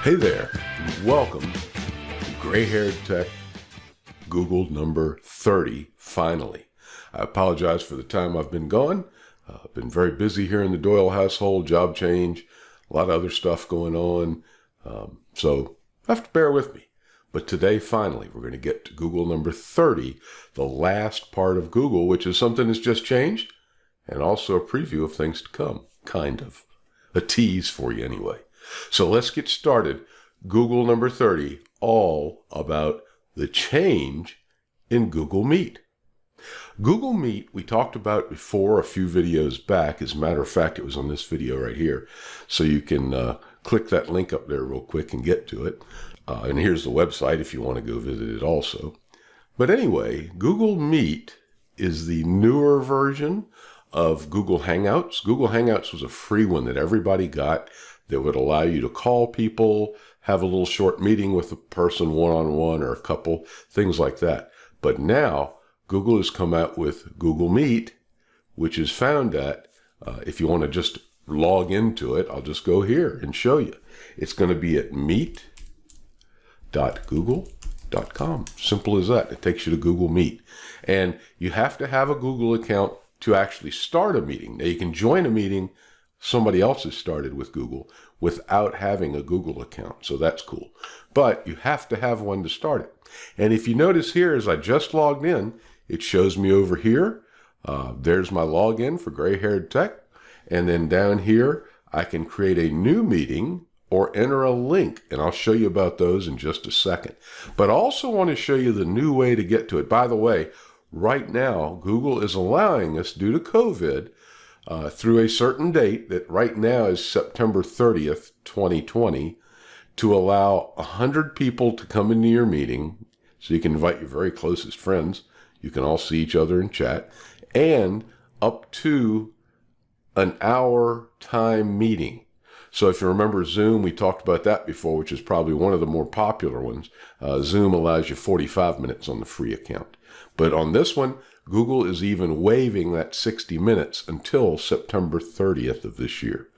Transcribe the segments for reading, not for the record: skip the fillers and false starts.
Hey there, and welcome to GrayHaired.Tech Google number 30, finally. I apologize for the time I've been gone. I've been very busy here in the Doyle household, job change, a lot of other stuff going on, so you have to bear with me. But today, finally, we're going to get to Google number 30, the last part of Google, which is something that's just changed, and also a preview of things to come, kind of. A tease for you anyway. So let's get started. Google number 30, all about the change in Google Meet. Google Meet, we talked about before a few videos back. As a matter of fact, it was on this video right here. So you can click that link up there real quick and get to it. And here's the website if you want to go visit it also. But anyway, Google Meet is the newer version of Google Hangouts. Google Hangouts was a free one that everybody got that would allow you to call people, have a little short meeting with a person one-on-one or a couple, things like that. But now Google has come out with Google Meet, which is found at, if you want to just log into it, I'll just go here and show you. It's going to be at meet.google.com. Simple as that. It takes you to Google Meet. And you have to have a Google account to actually start a meeting. Now you can join a meeting somebody else has started with Google without having a Google account. So that's cool. But you have to have one to start it. And if you notice here, as I just logged in, it shows me over here. There's my login for GrayHaired.Tech. And then down here, I can create a new meeting or enter a link. And I'll show you about those in just a second. But I also want to show you the new way to get to it. By the way, right now, Google is allowing us, due to COVID, through a certain date that right now is September 30th, 2020, to allow 100 people to come into your meeting. So you can invite your very closest friends. You can all see each other and chat. And up to an hour time meeting. So if you remember Zoom, we talked about that before, which is probably one of the more popular ones. Zoom allows you 45 minutes on the free account. But on this one, Google is even waiving that 60 minutes until September 30th of this year.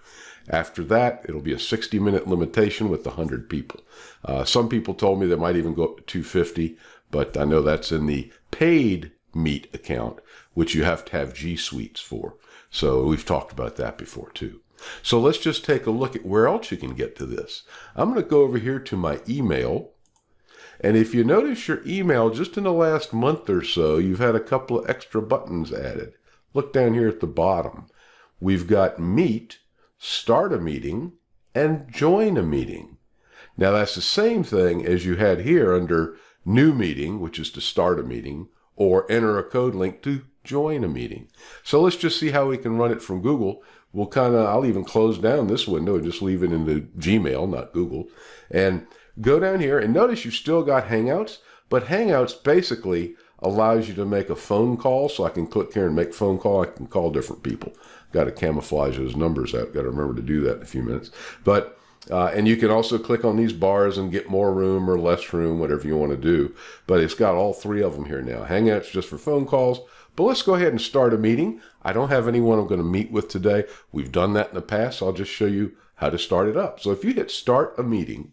After that, it'll be a 60-minute limitation with 100 people. Some people told me they might even go up to 250, but I know that's in the paid Meet account, which you have to have G Suites for. So we've talked about that before too. So let's just take a look at where else you can get to this. I'm going to go over here to my email. And if you notice your email, just in the last month or so, you've had a couple of extra buttons added. Look down here at the bottom. We've got Meet, Start a Meeting, and Join a Meeting. Now that's the same thing as you had here under New Meeting, which is to start a meeting, or enter a code link to join a meeting. So let's just see how we can run it from Google. I'll even close down this window and just leave it in the Gmail, not Google. And go down here and notice you've still got Hangouts, but Hangouts basically allows you to make a phone call. So I can click here and make phone call. I can call different people. Got to camouflage those numbers out. Got to remember to do that in a few minutes. But and you can also click on these bars and get more room or less room, whatever you want to do. But it's got all three of them here now. Hangouts just for phone calls. But let's go ahead and start a meeting. I don't have anyone I'm going to meet with today. We've done that in the past. So I'll just show you how to start it up. So if you hit start a meeting,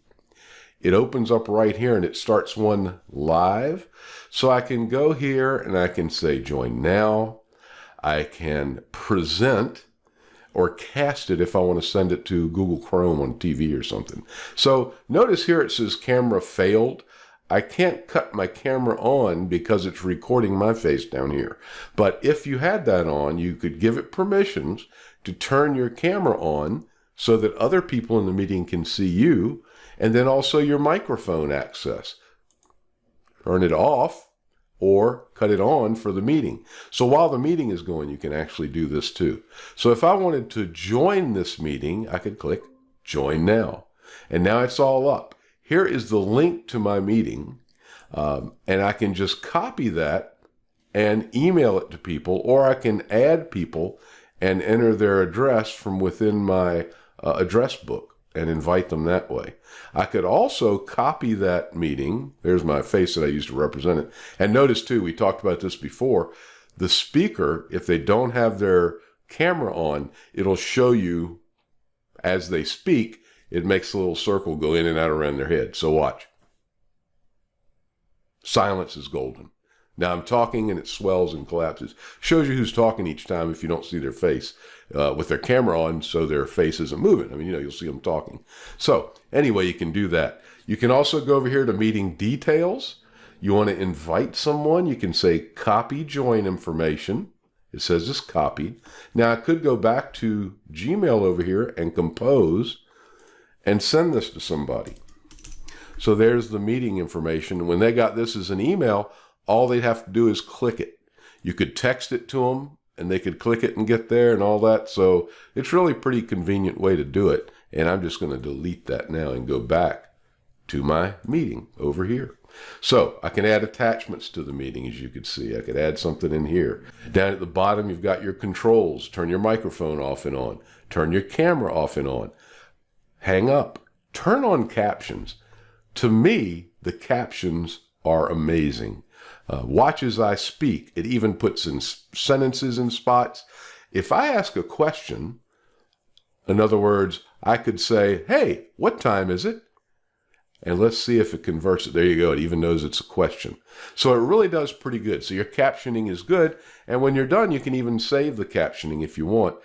it opens up right here and it starts one live. So I can go here and I can say join now. I can present or cast it if I want to send it to Google Chrome on TV or something. So notice here it says camera failed. I can't cut my camera on because it's recording my face down here. But if you had that on, you could give it permissions to turn your camera on so that other people in the meeting can see you, and then also your microphone access. Turn it off or cut it on for the meeting. So while the meeting is going, you can actually do this too. So if I wanted to join this meeting, I could click Join Now. And now it's all up. Here is the link to my meeting, and I can just copy that and email it to people, or I can add people and enter their address from within my address book and invite them that way. I could also copy that meeting. There's my face that I used to represent it. And notice too, we talked about this before, the speaker, if they don't have their camera on, it'll show you as they speak, it makes a little circle go in and out around their head. So watch. Silence is golden. Now I'm talking and it swells and collapses. Shows you who's talking each time if you don't see their face with their camera on, so their face isn't moving. I mean, you'll see them talking. So anyway, you can do that. You can also go over here to meeting details. You want to invite someone. You can say copy join information. It says it's copied. Now I could go back to Gmail over here and compose and send this to somebody. So there's the meeting information. When they got this as an email, all they'd have to do is click it. You could text it to them and they could click it and get there and all that. So it's really a pretty convenient way to do it. And I'm just going to delete that now and go back to my meeting over here. So I can add attachments to the meeting, as you can see. I could add something in here. Down at the bottom, you've got your controls. Turn your microphone off and on. Turn your camera off and on. Hang up. Turn on captions. To me, the captions are amazing. Watch as I speak. It even puts in sentences in spots. If I ask a question, in other words, I could say, hey, what time is it? And let's see if it converts it. There you go. It even knows it's a question. So it really does pretty good. So your captioning is good. And when you're done, you can even save the captioning if you want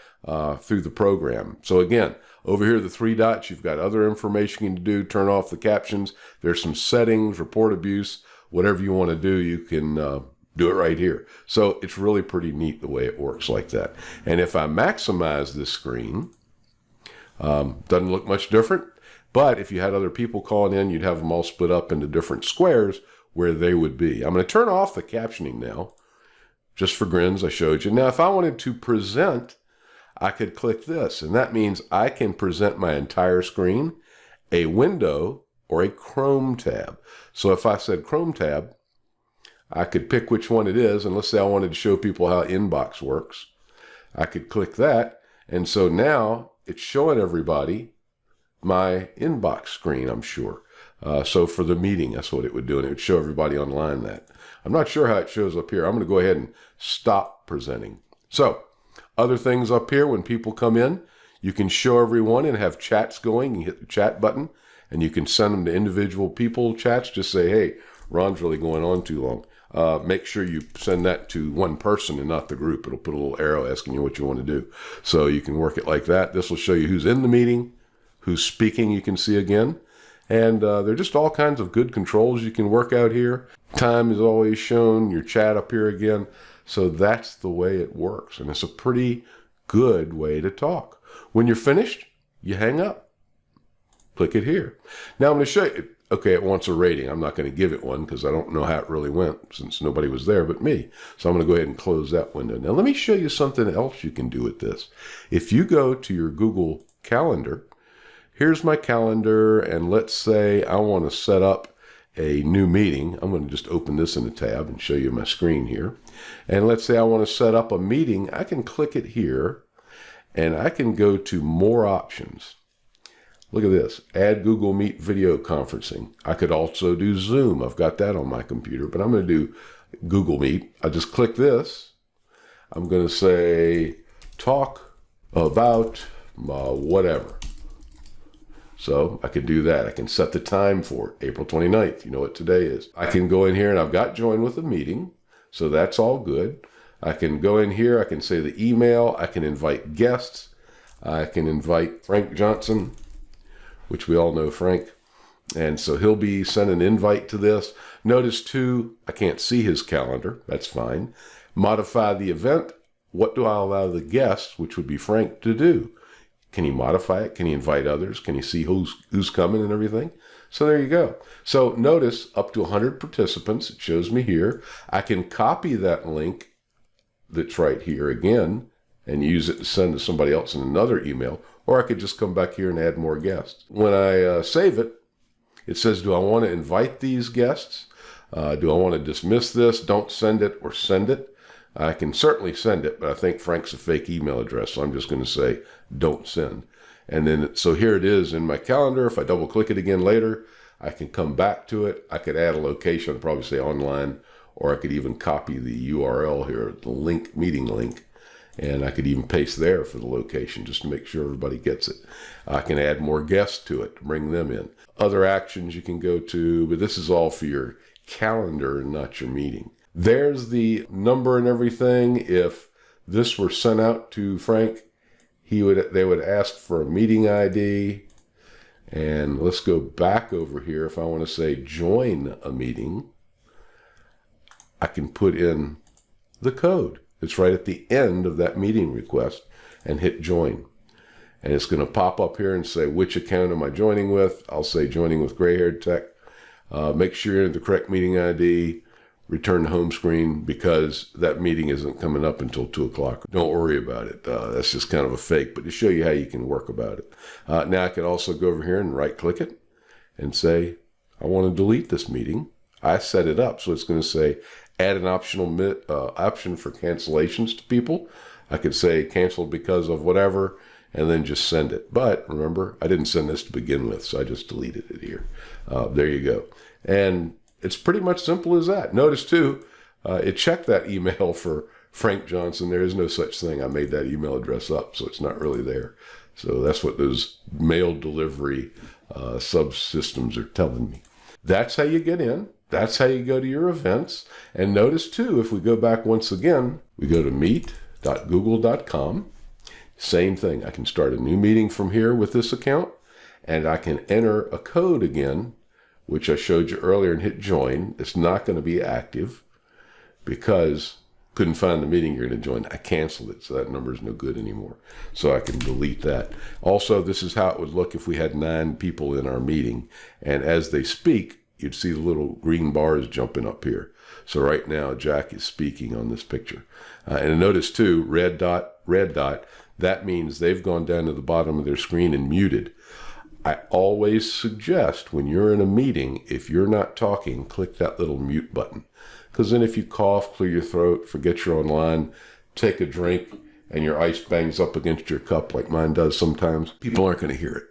through the program. So again, over here, the 3 dots, you've got other information you can do. Turn off the captions. There's some settings, report abuse, whatever you want to do, you can do it right here. So it's really pretty neat the way it works like that. And if I maximize this screen, doesn't look much different. But if you had other people calling in, you'd have them all split up into different squares where they would be. I'm going to turn off the captioning now, just for grins, I showed you. Now, if I wanted to present, I could click this, and that means I can present my entire screen, a window, or a Chrome tab. So if I said Chrome tab, I could pick which one it is, and let's say I wanted to show people how Inbox works. I could click that, and so now it's showing everybody my inbox screen, I'm sure. So for the meeting, that's what it would do, and it would show everybody online that. I'm not sure how it shows up here. I'm going to go ahead and stop presenting. So other things up here, when people come in, you can show everyone and have chats going. You hit the chat button, and you can send them to individual people chats. Just say, hey, Ron's really going on too long. Make sure you send that to one person and not the group. It'll put a little arrow asking you what you want to do. So you can work it like that. This will show you who's in the meeting, who's speaking, you can see again. And there are just all kinds of good controls you can work out here. Time is always shown, your chat up here again. So that's the way it works. And it's a pretty good way to talk. When you're finished, you hang up. Click it here. Now I'm going to show you. Okay, it wants a rating. I'm not going to give it one because I don't know how it really went since nobody was there but me. So I'm going to go ahead and close that window. Now let me show you something else you can do with this. If you go to your Google Calendar, here's my calendar, and let's say I want to set up a new meeting. I'm going to just open this in a tab and show you my screen here. And let's say I want to set up a meeting. I can click it here, and I can go to more options. Look at this, add Google Meet video conferencing. I could also do Zoom. I've got that on my computer, but I'm going to do Google Meet. I just click this. I'm going to say talk about whatever. So I can do that. I can set the time for it, April 29th. You know what today is. I can go in here and I've got join with a meeting. So that's all good. I can go in here. I can say the email. I can invite guests. I can invite Frank Johnson, which we all know Frank. And so he'll be sent an invite to this. Notice too, I can't see his calendar. That's fine. Modify the event. What do I allow the guest, which would be Frank, to do? Can he modify it? Can he invite others? Can he see who's coming and everything? So there you go. So notice up to 100 participants. It shows me here. I can copy that link that's right here again and use it to send to somebody else in another email. Or I could just come back here and add more guests. When I save it, it says, do I want to invite these guests? Do I want to dismiss this? Don't send it or send it? I can certainly send it, but I think Frank's a fake email address, so I'm just going to say don't send. And then, so here it is in my calendar. If I double click it again later, I can come back to it. I could add a location, probably say online, or I could even copy the URL here, the link, meeting link, And I could even paste there for the location just to make sure everybody gets it. I can add more guests to it to bring them in. Other actions you can go to, but this is all for your calendar and not your meeting. There's the number and everything. If this were sent out to Frank, they would ask for a meeting ID. And let's go back over here. If I want to say join a meeting, I can put in the code. It's right at the end of that meeting request and hit join. And it's going to pop up here and say, which account am I joining with? I'll say joining with GrayHaired.Tech. Make sure you enter the correct meeting ID. Return to home screen because that meeting isn't coming up until 2 o'clock. Don't worry about it. That's just kind of a fake, but to show you how you can work about it. Now I can also go over here and right click it and say, I want to delete this meeting. I set it up. So it's going to say add an optional option for cancellations to people. I could say canceled because of whatever and then just send it. But remember, I didn't send this to begin with, so I just deleted it here. There you go. And it's pretty much simple as that. Notice too, it checked that email for Frank Johnson. There is no such thing. I made that email address up, so it's not really there. So that's what those mail delivery subsystems are telling me. That's how you get in. That's how you go to your events. And notice too, if we go back once again, we go to meet.google.com. Same thing. I can start a new meeting from here with this account, and I can enter a code again, which I showed you earlier, and hit join. It's not going to be active because couldn't find the meeting you're going to join. I canceled it, so that number is no good anymore. So I can delete that. Also, this is how it would look if we had 9 people in our meeting, and as they speak, you'd see the little green bars jumping up here. So right now, Jack is speaking on this picture. And notice too, red dot, that means they've gone down to the bottom of their screen and muted. I always suggest when you're in a meeting, if you're not talking, click that little mute button. Because then if you cough, clear your throat, forget you're online, take a drink, and your ice bangs up against your cup like mine does sometimes, people aren't going to hear it.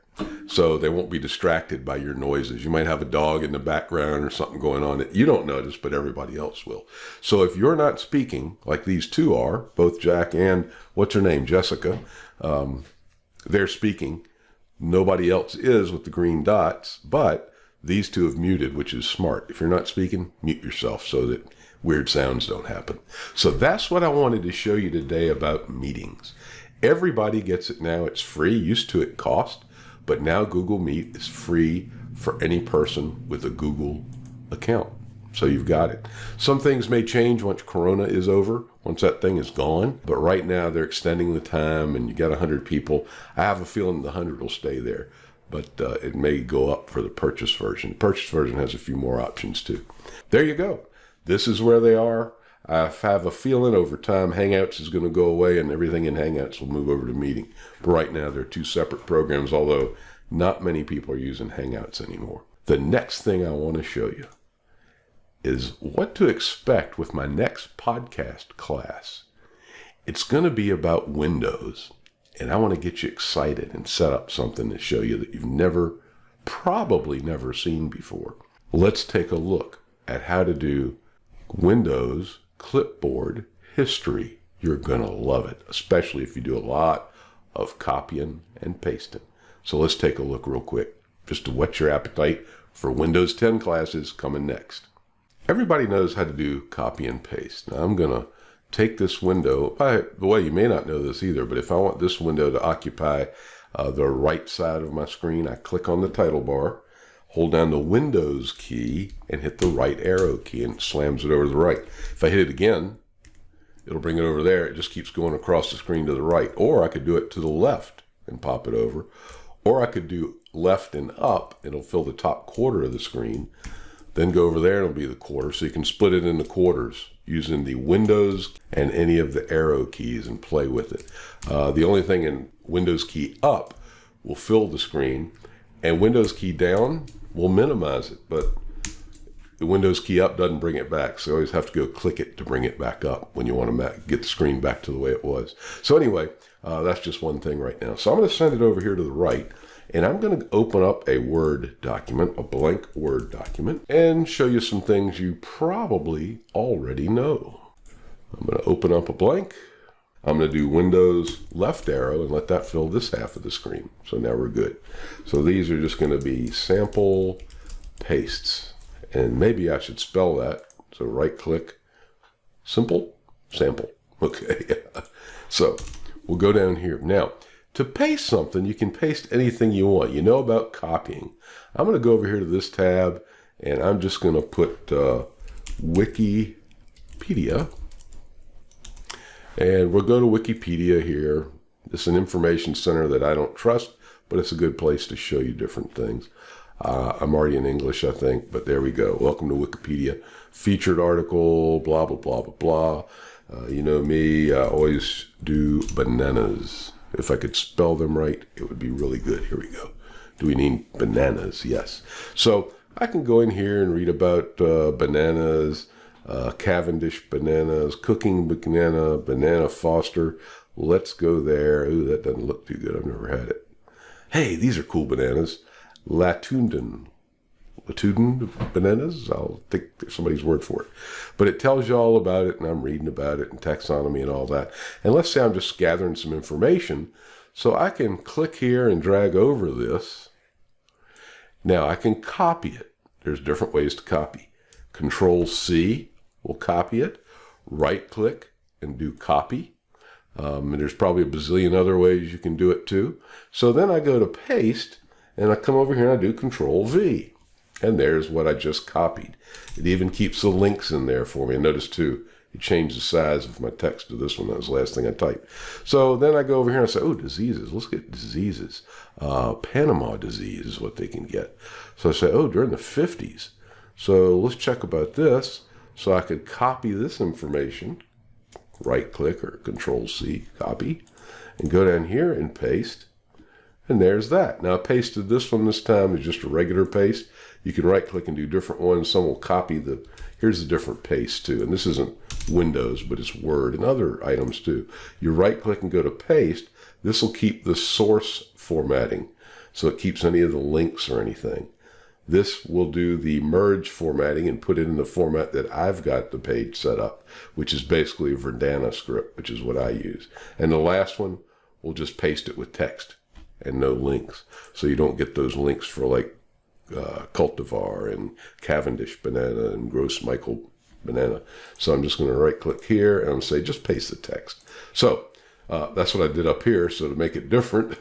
So they won't be distracted by your noises. You might have a dog in the background or something going on that you don't notice, but everybody else will. So if you're not speaking, like these two are, both Jack and, what's her name, Jessica, they're speaking. Nobody else is with the green dots, but these two have muted, which is smart. If you're not speaking, mute yourself so that weird sounds don't happen. So that's what I wanted to show you today about meetings. Everybody gets it now. It's free. Used to it cost, but now Google Meet is free for any person with a Google account. So you've got it. Some things may change once Corona is over, once that thing is gone. But right now they're extending the time and you got 100 people. I have a feeling the 100 will stay there, but it may go up for the purchase version. The purchase version has a few more options too. There you go. This is where they are. I have a feeling over time Hangouts is going to go away and everything in Hangouts will move over to Meeting. But right now they're two separate programs, although not many people are using Hangouts anymore. The next thing I want to show you is what to expect with my next podcast class. It's going to be about Windows, and I want to get you excited and set up something to show you that you've probably never seen before. Let's take a look at how to do Windows clipboard history. You're going to love it, especially if you do a lot of copying and pasting. So let's take a look real quick, just to whet your appetite for Windows 10 classes coming next. Everybody knows how to do copy and paste. Now I'm going to take this window. By the way, you may not know this either, but if I want this window to occupy the right side of my screen, I click on the title bar, hold down the Windows key, and hit the right arrow key, and it slams it over to the right. If I hit it again, it'll bring it over there. It just keeps going across the screen to the right. Or I could do it to the left and pop it over. Or I could do left and up. It'll fill the top quarter of the screen. Then go over there and it'll be the quarter. So you can split it into quarters using the Windows and any of the arrow keys and play with it. The only thing in Windows key up will fill the screen, and Windows key down will minimize it, but the Windows key up doesn't bring it back. So you always have to go click it to bring it back up when you want to get the screen back to the way it was. So anyway, that's just one thing right now. So I'm going to send it over here to the right. And I'm going to open up a Word document, a blank Word document, and show you some things you probably already know. I'm going to open up a blank. I'm going to do Windows left arrow and let that fill this half of the screen. So now we're good. So these are just going to be sample pastes. And maybe I should spell that. So right click, simple, sample. Okay. So we'll go down here. Now, to paste something, you can paste anything you want. You know about copying. I'm going to go over here to this tab, and I'm just going to put Wikipedia. And we'll go to Wikipedia here. This is an information center that I don't trust, but it's a good place to show you different things. I'm already in English, I think, but there we go. Welcome to Wikipedia. Featured article, blah, blah, blah, blah, blah. You know me, I always do bananas. If I could spell them right, it would be really good. Here we go. Do we need bananas? Yes. So I can go in here and read about bananas, Cavendish bananas, cooking banana Foster. Let's go there. Ooh, that doesn't look too good. I've never had it. Hey, these are cool bananas. Latundin bananas. I'll take somebody's word for it. But it tells you all about it, and I'm reading about it and taxonomy and all that. And let's say I'm just gathering some information. So I can click here and drag over this. Now I can copy it. There's different ways to copy. Control C will copy it. Right click and do copy. And there's probably a bazillion other ways you can do it too. So then I go to paste, and I come over here and I do Control V. And there's what I just copied. It even keeps the links in there for me. And notice too, it changed the size of my text to this one. That was the last thing I typed. So then I go over here and I say, oh, diseases. Let's get diseases. Panama disease is what they can get. So I say, oh, during the 50s. So let's check about this. So I could copy this information. Right click or Control C, copy. And go down here and paste. And there's that. Now I pasted this one this time. It's just a regular paste. You can right click and do different ones. Some will copy here's the different paste too. And this isn't Windows, but it's Word and other items too. You right click and go to paste. This will keep the source formatting. So it keeps any of the links or anything. This will do the merge formatting and put it in the format that I've got the page set up, which is basically a Verdana script, which is what I use. And the last one, we'll just paste it with text and no links. So you don't get those links for like cultivar and Cavendish banana and Gross Michael banana. So I'm just going to right click here and I'm say just paste the text. So that's what I did up here. So to make it different,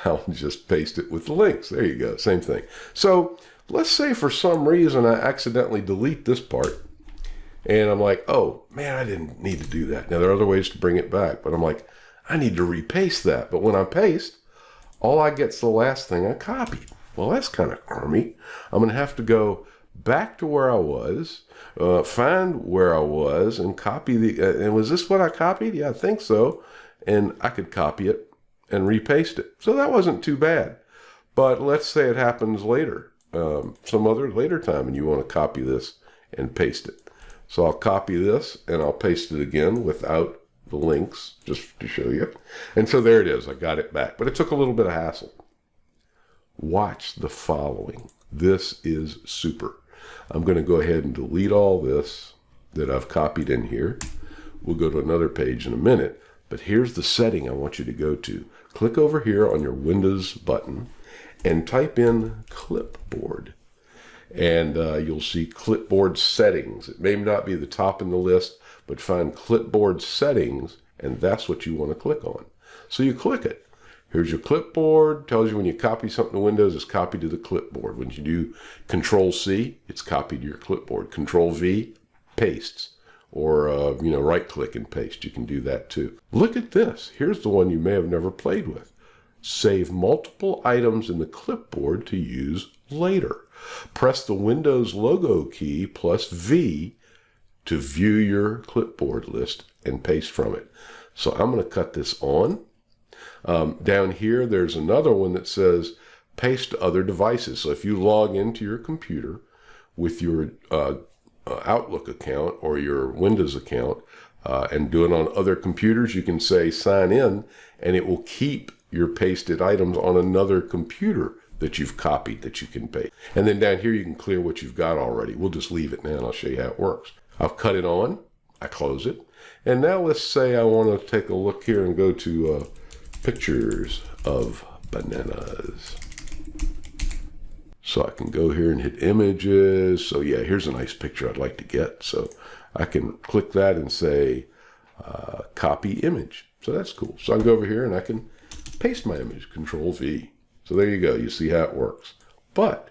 I'll just paste it with the links. There you go. Same thing. So let's say for some reason I accidentally delete this part and I'm like, oh man, I didn't need to do that. Now there are other ways to bring it back, but I'm like, I need to repaste that. But when I paste, all I get's the last thing I copied. Well, that's kind of crummy. I'm going to have to go back to where I was, find where I was, and copy and was this what I copied? Yeah, I think so. And I could copy it and repaste it. So that wasn't too bad. But let's say it happens later, some other later time, and you want to copy this and paste it. So I'll copy this and I'll paste it again without the links, just to show you. And so there it is. I got it back. But it took a little bit of hassle. Watch the following. This is super. I'm going to go ahead and delete all this that I've copied in here. We'll go to another page in a minute, but here's the setting I want you to go to. Click over here on your Windows button and type in clipboard. And you'll see clipboard settings. It may not be the top in the list, but find clipboard settings, and that's what you want to click on. So you click it. Here's your clipboard. Tells you when you copy something to Windows, it's copied to the clipboard. When you do Control C, it's copied to your clipboard. Control V, pastes. Or, right click and paste. You can do that too. Look at this. Here's the one you may have never played with. Save multiple items in the clipboard to use later. Press the Windows logo key plus V to view your clipboard list and paste from it. So I'm going to cut this on. Down here, there's another one that says paste to other devices. So if you log into your computer with your Outlook account or your Windows account and do it on other computers, you can say sign in and it will keep your pasted items on another computer that you've copied that you can paste. And then down here, you can clear what you've got already. We'll just leave it now and I'll show you how it works. I've cut it on. I close it. And now let's say I want to take a look here and go to pictures of bananas. So I can go here and hit images. So yeah, here's a nice picture I'd like to get. So I can click that and say copy image. So that's cool. So I can go over here and I can paste my image, Control V. So there you go. You see how it works. But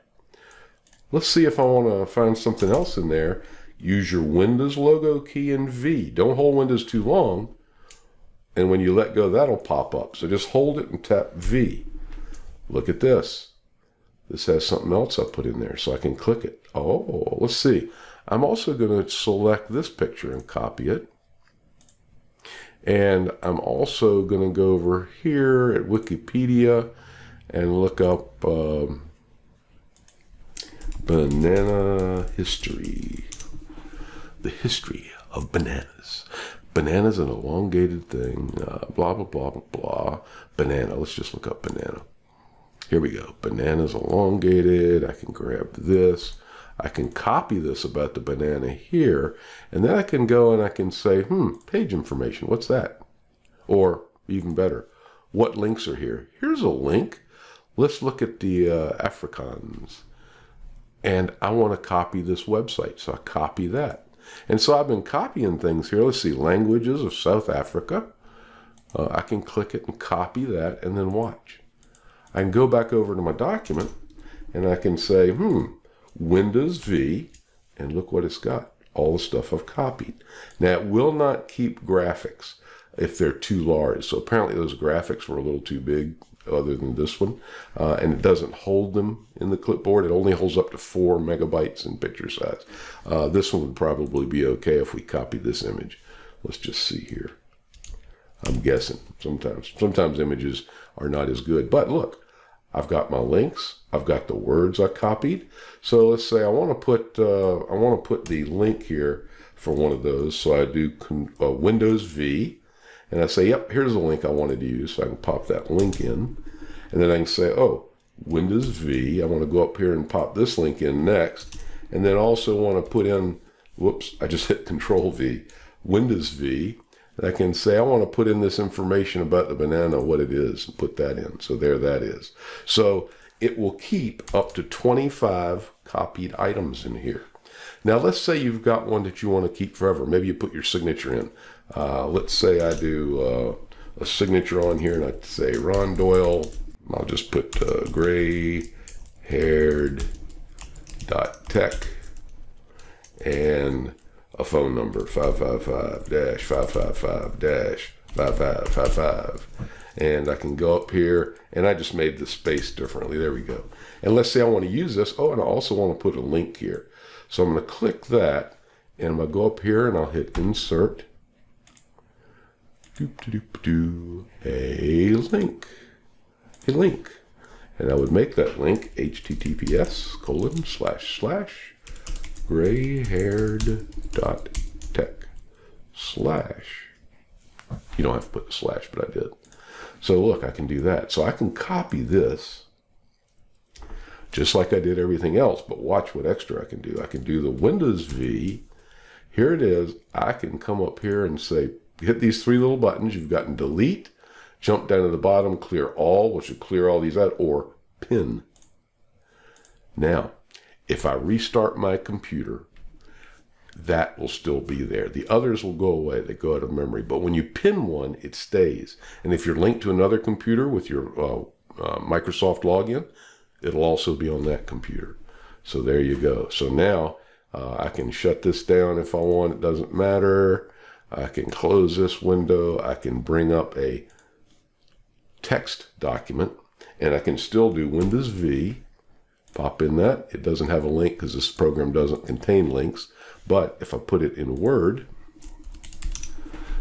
let's see if I want to find something else in there. Use your Windows logo key and V. Don't hold Windows too long. And when you let go, that'll pop up. So just hold it and tap V. Look at this. This has something else I put in there, so I can click it. Oh, let's see. I'm also going to select this picture and copy it. And I'm also going to go over here at Wikipedia and look up banana history. The history of bananas. Banana's an elongated thing, blah, blah, blah, blah, blah. Banana, let's just look up banana. Here we go. Banana's elongated. I can grab this. I can copy this about the banana here. And then I can go and I can say, page information. What's that? Or even better, what links are here? Here's a link. Let's look at the Afrikaans. And I want to copy this website. So I copy that. And so I've been copying things here. Let's see, languages of South Africa. I can click it and copy that and then watch. I can go back over to my document and I can say, Windows V, and look what it's got. All the stuff I've copied. Now it will not keep graphics if they're too large. So apparently those graphics were a little too big other than this one. And it doesn't hold them in the clipboard. It only holds up to 4 megabytes in picture size. This one would probably be okay if we copy this image. Let's just see here. I'm guessing sometimes images are not as good, but look, I've got my links. I've got the words I copied. So let's say I want to put the link here for one of those. So I do Windows V, and I say, yep, here's the link I wanted to use. So I can pop that link in, and then I can say, oh, Windows V. I want to go up here and pop this link in next, and then also want to put in, whoops, I just hit Control V, Windows V. I can say I want to put in this information about the banana, what it is, and put that in. So there that is. So it will keep up to 25 copied items in here. Now let's say you've got one that you want to keep forever. Maybe you put your signature in. Let's say I do a signature on here and I say Ron Doyle. I'll just put GrayHaired.Tech and a phone number, 555-555-5555. And I can go up here, and I just made the space differently. There we go. And let's say I want to use this. Oh, and I also want to put a link here. So I'm going to click that, and I'm going to go up here, and I'll hit Insert. A link. A link. And I would make that link https://GrayHaired.Tech/ You don't have to put the slash, but I did. So look, I can do that. So I can copy this just like I did everything else, but watch what extra I can do. I can do the Windows V. Here it is. I can come up here and say, hit these 3 little buttons. You've gotten delete, jump down to the bottom, clear all, which should clear all these out, or pin. Now, if I restart my computer, that will still be there. The others will go away. They go out of memory. But when you pin one, it stays. And if you're linked to another computer with your Microsoft login, it'll also be on that computer. So there you go. So now I can shut this down if I want. It doesn't matter. I can close this window. I can bring up a text document, and I can still do Windows V. Pop in that. It doesn't have a link because this program doesn't contain links. But if I put it in Word,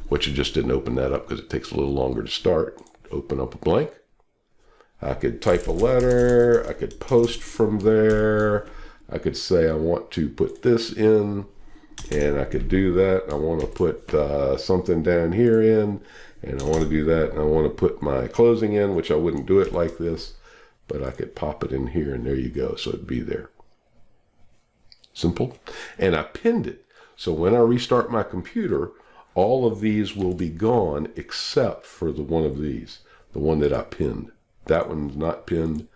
which I just didn't open that up because it takes a little longer to start, open up a blank. I could type a letter. I could post from there. I could say I want to put this in, and I could do that. I want to put something down here in, and I want to do that. And I want to put my closing in, which I wouldn't do it like this. But I could pop it in here, and there you go. So it'd be there. Simple. And I pinned it. So when I restart my computer, all of these will be gone except for the one of these, the one that I pinned. That one's not pinned.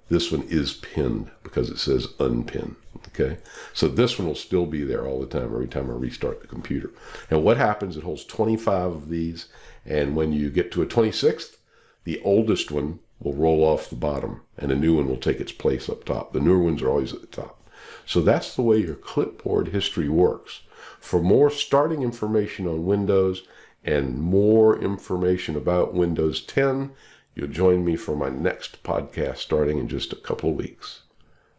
This one is pinned because it says unpin. Okay, so this one will still be there all the time, every time I restart the computer. And what happens, it holds 25 of these, and when you get to a 26th, the oldest one will roll off the bottom, and a new one will take its place up top. The newer ones are always at the top. So that's the way your clipboard history works. For more starting information on Windows and more information about Windows 10, you'll join me for my next podcast starting in just a couple of weeks.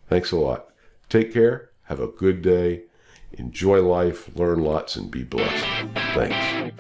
Thanks a lot. Take care. Have a good day. Enjoy life, learn lots, and be blessed. Thanks.